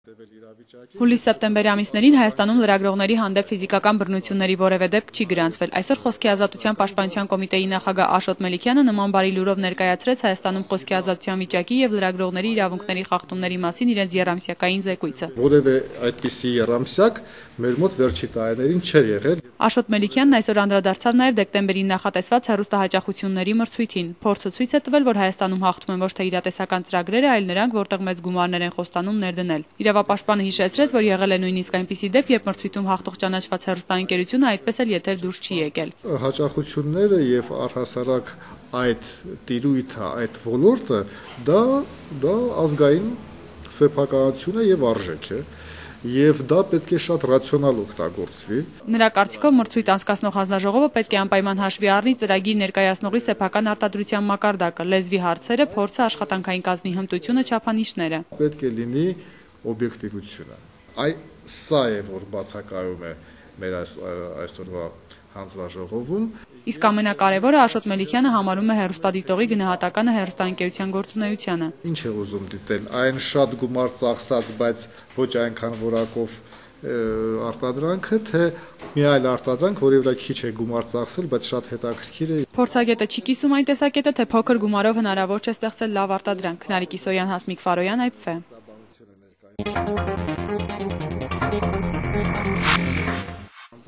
Հուլիս-սեպտեմբերի ամիսներին Հայաստանում լրագրողների հանդեպ ֆիզիկական բռնությունների որևէ դեպք չի գրանցվել։ Այսօր Խոսքի ազատության պաշտպանության կոմիտեի նախագահ Աշոտ Մելիքյանը նման բարի լուրով ներկայացրեց Հայաստանում խոսքի ազատության վիճակի եւ լրագրողների իրավունքների խախտումների մասին իրենց եռամսյակային զեկույցը։ Որևէ այդպիսի եռամսյակ մեր մոտ վերջի տարիներին չէր եղել։ Աշոտ Մելիքյանն այսօր անդրադարձավ նաև դեկտեմբերին նախատեսված հեռուստահաճախությունների մրցույթին։ Փորձը ցույց է տվել, որ Հայաստանում հաղթում են ոչ թե իրատեսական ծրագրերը, այլ նրանք, որտեղ մեծ գումարներ են խոստանում ներդնել։ Իրավապաշտպանը հիշեցրեց, որ եղել է նույնիսկ այնպիսի դեպք, երբ մրցույթում հաղթող ճանաչված հեռուստաընկերությունը այդպես էլ եթեր դուրս չի եկել։ Հաճախությունները եւ առհասարակ այդ տիրույթը, այդ ոլորտը դա ազգային սեփականություն է եւ արժեք է։ Եվ դա պետք է շատ ռացիոնալ օգտագործվի։ Նրա կարծիքով մրցույթ անցկացնող հանձնաժողովը պետք է անպայման հաշվի առնի ծրագիր ներկայացնողի սեփական արտադրության մակարդակը, լեզվի հարցերը, փորձը, աշխատանքային կազմի հմտությունը, չափանիշները։ Պետք է լինի օբյեկտիվությունը։ Սա է, որ բացակայում է մեր այսօրվա հանձնաժողովում։ Իսկ ամենակարևորը Աշոտ Մելիքյանը համարում է հեռուստադիտողի գնահատականը հեռուստաընկերության գործունեությանը։ Ինչ է ուզում դիտել, այն շատ գումար ծախսած, բայց ոչ այնքան որակով արտադրանքը, թե մի այլ արտադրանք, որի վրա քիչ է գումար ծախսել, բայց շատ հետաքրքիր է։ Փորձագետը չի կիսում այն տեսակետը, թե փոքր գումարով հնարավոր չէ ստեղծել լավ արտադրանք։ Քնարի Կիսոյան, Հասմիկ Ֆարոյան, IPF։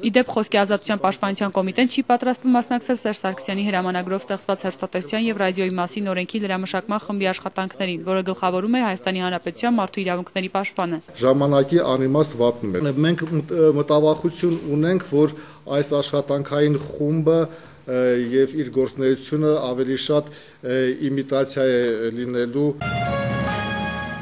Իդեպ Խոսքի ազատության պաշտպանության կոմիտեն չի պատրաստվում մասնակցել Սերժ Սարգսյանի հրամանագրով ստեղծված հեռուստատեսության եւ ռադիոյի մասին օրենքի լրամշակման խմբի աշխատանքներին, որը գլխավորում է Հայաստանի Հանրապետության մարդու իրավունքների պաշտպանը։ Ժամանակի անիմաստ վատնում է։ Մենք մտավախություն ունենք, որ այս աշխատանքային խումբը եւ իր գործունեությունը ավելի շատ իմիտացիա է լինելու